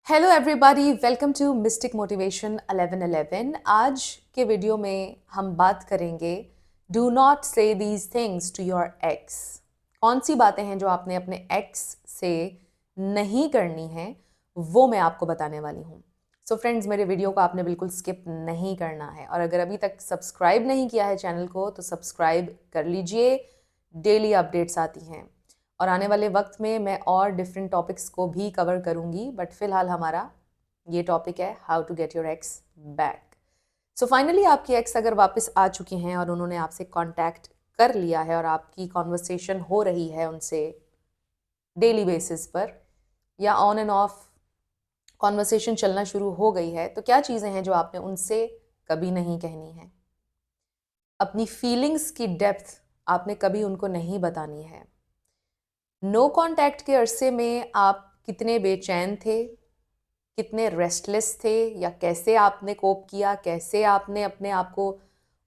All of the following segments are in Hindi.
Hello everybody, welcome to mystic motivation 1111। आज के वीडियो में हम बात करेंगे do not say these things to your ex. कौन सी बातें हैं जो आपने अपने एक्स से नहीं करनी है, वो मैं आपको बताने वाली हूँ। सो फ्रेंड्स, मेरे वीडियो को आपने बिल्कुल स्किप नहीं करना है, और अगर अभी तक सब्सक्राइब नहीं किया है चैनल को तो सब्सक्राइब कर लीजिए। डेली अपडेट्स आती हैं और आने वाले वक्त में मैं और डिफरेंट टॉपिक्स को भी कवर करूंगी, बट फिलहाल हमारा ये टॉपिक है how to get your ex back. So finally आपकी एक्स अगर वापस आ चुकी हैं और उन्होंने आपसे कांटेक्ट कर लिया है और आपकी कॉन्वर्सेशन हो रही है उनसे डेली बेसिस पर, या ऑन एंड ऑफ कॉन्वर्सेशन चलना शुरू हो गई है, तो क्या चीज़ें हैं जो आपने उनसे कभी नहीं कहनी है। अपनी फीलिंग्स की डेप्थ आपने कभी उनको नहीं बतानी है। नो कांटेक्ट के अरसे में आप कितने बेचैन थे, कितने रेस्टलेस थे, या कैसे आपने कोप किया, कैसे आपने अपने आप को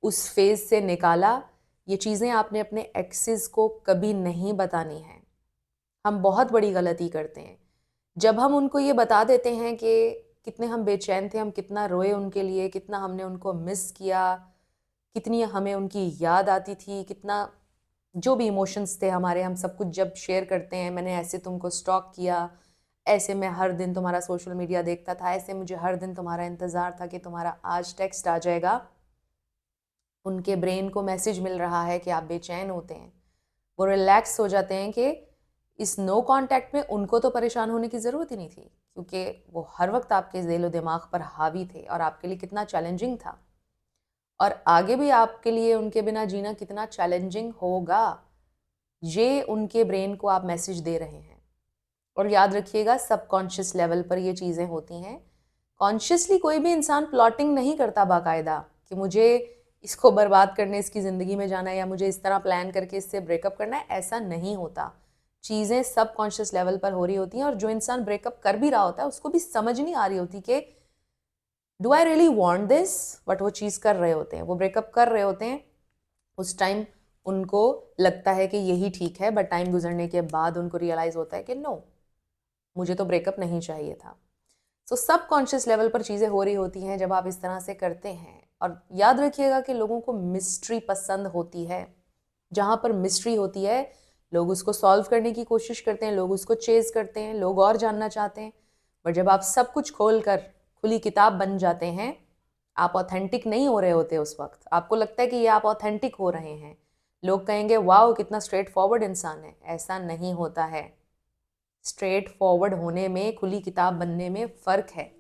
उस फेज से निकाला, ये चीज़ें आपने अपने एक्सेस को कभी नहीं बतानी हैं। हम बहुत बड़ी गलती करते हैं जब हम उनको ये बता देते हैं कि कितने हम बेचैन थे, हम कितना रोए उनके लिए, कितना हमने उनको मिस किया, कितनी हमें उनकी याद आती थी, कितना जो भी इमोशंस थे हमारे, हम सब कुछ जब शेयर करते हैं। मैंने ऐसे तुमको स्टॉक किया, ऐसे मैं हर दिन तुम्हारा सोशल मीडिया देखता था, ऐसे मुझे हर दिन तुम्हारा इंतज़ार था कि तुम्हारा आज टेक्स्ट आ जाएगा। उनके ब्रेन को मैसेज मिल रहा है कि आप बेचैन होते हैं। वो रिलैक्स हो जाते हैं कि इस नो कांटेक्ट में उनको तो परेशान होने की ज़रूरत ही नहीं थी, क्योंकि वो हर वक्त आपके दिलो दिमाग पर हावी थे और आपके लिए कितना चैलेंजिंग था, और आगे भी आपके लिए उनके बिना जीना कितना चैलेंजिंग होगा, ये उनके ब्रेन को आप मैसेज दे रहे हैं। और याद रखिएगा, सबकॉन्शियस लेवल पर ये चीज़ें होती हैं। कॉन्शियसली कोई भी इंसान प्लॉटिंग नहीं करता बाकायदा कि मुझे इसको बर्बाद करने, इसकी ज़िंदगी में जाना है, या मुझे इस तरह प्लान करके इससे ब्रेकअप करना है। ऐसा नहीं होता। चीज़ें सबकॉन्शियस लेवल पर हो रही होती हैं, और जो इंसान ब्रेकअप कर भी रहा होता है उसको भी समझ नहीं आ रही होती कि do I really want this, but वो चीज़ कर रहे होते हैं, वो ब्रेकअप कर रहे होते हैं। उस टाइम उनको लगता है कि यही ठीक है, बट टाइम गुजरने के बाद उनको रियलाइज़ होता है कि नो, मुझे तो ब्रेकअप नहीं चाहिए था। सो सबकॉन्शियस लेवल पर चीज़ें हो रही होती हैं जब आप इस तरह से करते हैं। और याद रखिएगा कि लोगों को मिस्ट्री पसंद होती है। जहाँ पर मिस्ट्री होती है, लोग उसको सॉल्व करने की कोशिश करते हैं, लोग उसको चेज करते हैं, लोग और जानना चाहते हैं। पर जब आप सब कुछ खोल कर खुली किताब बन जाते हैं, आप ऑथेंटिक नहीं हो रहे होते। उस वक्त आपको लगता है कि ये आप ऑथेंटिक हो रहे हैं। लोग कहेंगे वाओ, कितना स्ट्रेट फॉरवर्ड इंसान है। ऐसा नहीं होता है। स्ट्रेट फॉरवर्ड होने में, खुली किताब बनने में फ़र्क है।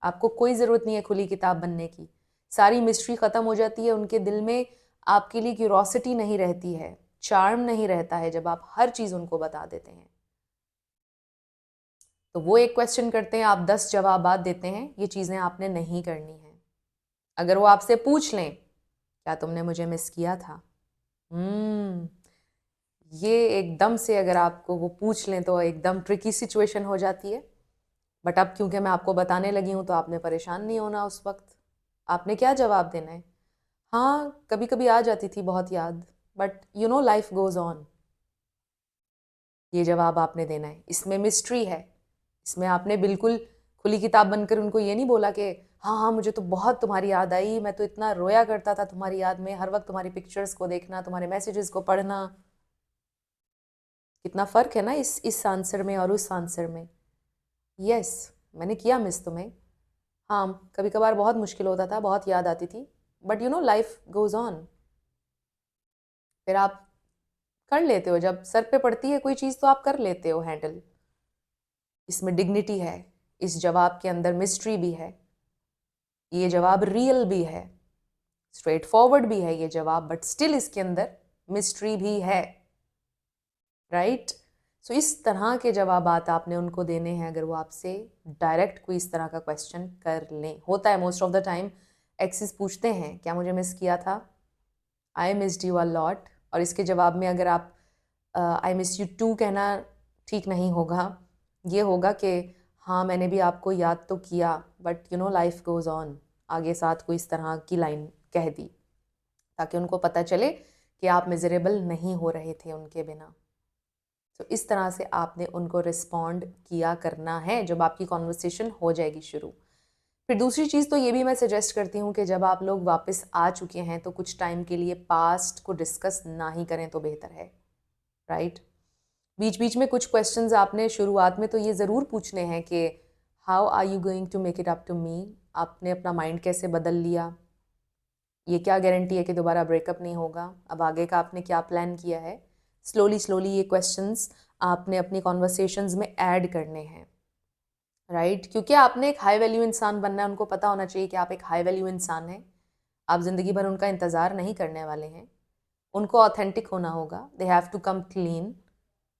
आपको कोई ज़रूरत नहीं है खुली किताब बनने की। सारी मिस्ट्री ख़त्म हो जाती है उनके दिल में। आपके लिए क्यूरोसिटी नहीं रहती है, चार्म नहीं रहता है जब आप हर चीज़ उनको बता देते हैं। तो वो एक क्वेश्चन करते हैं, आप 10 जवाबात देते हैं। ये चीज़ें आपने नहीं करनी है। अगर वो आपसे पूछ लें, क्या तुमने मुझे मिस किया था? हम्म ये एकदम से अगर आपको वो पूछ लें तो एकदम ट्रिकी सिचुएशन हो जाती है। बट अब क्योंकि मैं आपको बताने लगी हूँ तो आपने परेशान नहीं होना। उस वक्त आपने क्या जवाब देना है? हाँ, कभी कभी आ जाती थी बहुत याद, but you know life goes on. ये जवाब आपने देना है। इसमें मिस्ट्री है। इसमें आपने बिल्कुल खुली किताब बनकर उनको ये नहीं बोला कि हाँ हाँ, मुझे तो बहुत तुम्हारी याद आई, मैं तो इतना रोया करता था तुम्हारी याद में, हर वक्त तुम्हारी पिक्चर्स को देखना, तुम्हारे मैसेजेस को पढ़ना। कितना फ़र्क है ना इस आंसर में और उस आंसर में। यस, मैंने किया मिस तुम्हें। हाँ, कभी कभार बहुत मुश्किल होता था, बहुत याद आती थी, but you know life goes on. फिर आप कर लेते हो। जब सर पे पड़ती है कोई चीज़ तो आप कर लेते हो हैंडल। इसमें डिग्निटी है, इस जवाब के अंदर मिस्ट्री भी है, ये जवाब रियल भी है, स्ट्रेट फॉरवर्ड भी है ये जवाब, बट स्टिल इसके अंदर मिस्ट्री भी है। राइट? सो इस तरह के जवाबात आपने उनको देने हैं अगर वो आपसे डायरेक्ट कोई इस तरह का क्वेश्चन कर लें। होता है most of the time, axis पूछते हैं क्या मुझे मिस किया था, I missed you a lot, और इसके जवाब में अगर आप आई मिस यू टू कहना ठीक नहीं होगा। ये होगा कि हाँ, मैंने भी आपको याद तो किया, but you know life goes on. आगे साथ कोई इस तरह की लाइन कह दी ताकि उनको पता चले कि आप मिजरेबल नहीं हो रहे थे उनके बिना। तो इस तरह से आपने उनको रिस्पॉन्ड किया करना है जब आपकी कॉन्वर्सेशन हो जाएगी शुरू। फिर दूसरी चीज़ तो ये भी मैं सजेस्ट करती हूँ कि जब आप लोग वापस आ चुके हैं तो कुछ टाइम के लिए पास्ट को डिस्कस ना ही करें तो बेहतर है, राइट। बीच बीच में कुछ क्वेश्चंस आपने शुरुआत में तो ये ज़रूर पूछने हैं कि how are you going to make it up to me, आपने अपना माइंड कैसे बदल लिया, ये क्या गारंटी है कि दोबारा ब्रेकअप नहीं होगा, अब आगे का आपने क्या प्लान किया है। स्लोली स्लोली ये क्वेश्चंस आपने अपनी कॉन्वर्सेशंस में ऐड करने हैं, राइट। क्योंकि आपने एक हाई वैल्यू इंसान बनना है, उनको पता होना चाहिए कि आप एक हाई वैल्यू इंसान हैं, आप ज़िंदगी भर उनका इंतज़ार नहीं करने वाले हैं, उनको ऑथेंटिक होना होगा, they have to come clean.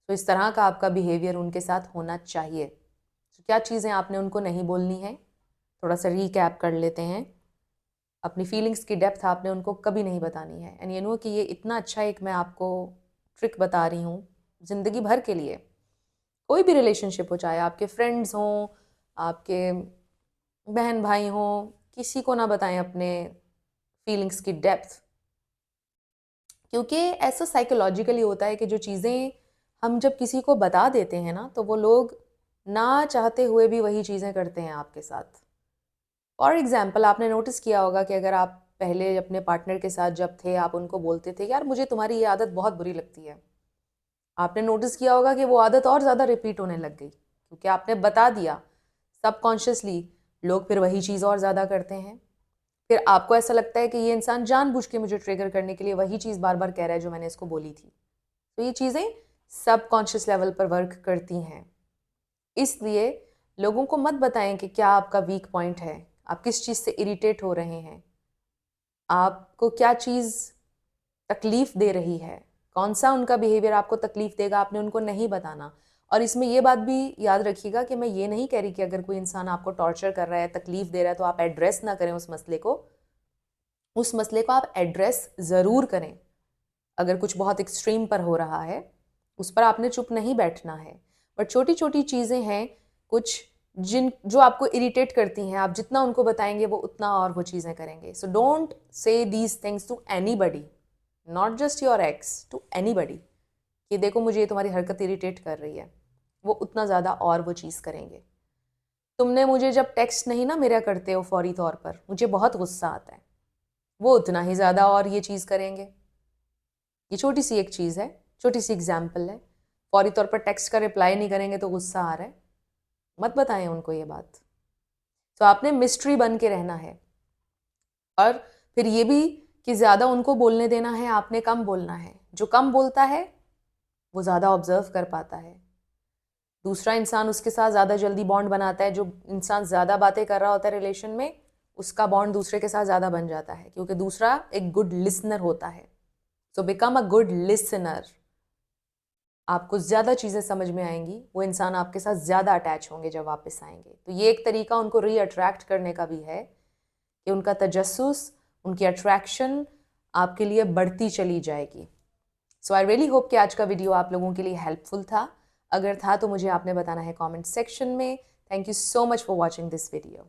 तो इस तरह का आपका बिहेवियर उनके साथ होना चाहिए। तो क्या चीज़ें आपने उनको नहीं बोलनी है, थोड़ा सा रीकैप कर लेते हैं। अपनी फीलिंग्स की डेप्थ आपने उनको कभी नहीं बतानी है। एंड यू नो कि ये इतना अच्छा एक मैं आपको ट्रिक बता रही हूँ ज़िंदगी भर के लिए। कोई भी रिलेशनशिप हो, चाहे आपके फ्रेंड्स हों, आपके बहन भाई हों, किसी को ना बताएं अपने फीलिंग्स की डेप्थ। क्योंकि ऐसा साइकोलॉजिकली होता है कि जो चीज़ें हम जब किसी को बता देते हैं ना, तो वो लोग ना चाहते हुए भी वही चीज़ें करते हैं आपके साथ। फॉर एग्जाम्पल, आपने नोटिस किया होगा कि अगर आप पहले अपने पार्टनर के साथ जब थे, आप उनको बोलते थे यार मुझे तुम्हारी ये आदत बहुत बुरी लगती है, आपने नोटिस किया होगा कि वो आदत और ज़्यादा रिपीट होने लग गई, क्योंकि आपने बता दिया। सबकॉन्शियसली लोग फिर वही चीज़ और ज़्यादा करते हैं। फिर आपको ऐसा लगता है कि ये इंसान जानबूझ के मुझे ट्रिगर करने के लिए वही चीज़ बार बार कह रहा है जो मैंने इसको बोली थी। तो ये चीज़ें सबकॉन्शियस लेवल पर वर्क करती हैं। इसलिए लोगों को मत बताएं कि क्या आपका वीक पॉइंट है, आप किस चीज़ से इरिटेट हो रहे हैं, आपको क्या चीज़ तकलीफ़ दे रही है, कौन सा उनका बिहेवियर आपको तकलीफ़ देगा, आपने उनको नहीं बताना। और इसमें ये बात भी याद रखिएगा कि मैं ये नहीं कह रही कि अगर कोई इंसान आपको टॉर्चर कर रहा है, तकलीफ़ दे रहा है, तो आप एड्रेस ना करें उस मसले को। उस मसले को आप एड्रेस ज़रूर करें। अगर कुछ बहुत एक्सट्रीम पर हो रहा है, उस पर आपने चुप नहीं बैठना है। पर छोटी छोटी चीज़ें हैं कुछ जो आपको इरिटेट करती हैं, आप जितना उनको बताएंगे वो उतना और वो चीज़ें करेंगे। So don't say these things to anybody, not just your ex, to anybody, कि देखो मुझे ये तुम्हारी हरकत इरिटेट कर रही है। वो उतना ज़्यादा और वो चीज़ करेंगे। तुमने मुझे जब टेक्स्ट नहीं ना मेरा करते हो फौरी तौर पर, मुझे बहुत गुस्सा आता है, वो उतना ही ज़्यादा और ये चीज़ करेंगे। ये छोटी सी एक चीज़ है, छोटी सी एग्जाम्पल है। फौरी तौर पर टेक्स्ट का रिप्लाई नहीं करेंगे तो गुस्सा आ रहा है, मत बताएं उनको ये बात। तो आपने मिस्ट्री बन के रहना है। और फिर ये भी कि ज़्यादा उनको बोलने देना है, आपने कम बोलना है। जो कम बोलता है वो ज़्यादा ऑब्जर्व कर पाता है, दूसरा इंसान उसके साथ ज़्यादा जल्दी बॉन्ड बनाता है। जो इंसान ज़्यादा बातें कर रहा होता है रिलेशन में, उसका बॉन्ड दूसरे के साथ ज़्यादा बन जाता है, क्योंकि दूसरा एक गुड लिसनर होता है। So become a good listener, आपको ज़्यादा चीज़ें समझ में आएंगी, वो इंसान आपके साथ ज़्यादा अटैच होंगे जब वापस आएंगे। तो ये एक तरीका उनको री अट्रैक्ट करने का भी है कि उनका तजस्सुस, उनकी अट्रैक्शन आपके लिए बढ़ती चली जाएगी। सो आई रियली होप कि आज का वीडियो आप लोगों के लिए हेल्पफुल था। अगर था तो मुझे आपने बताना है कमेंट सेक्शन में। Thank you so much for watching this video.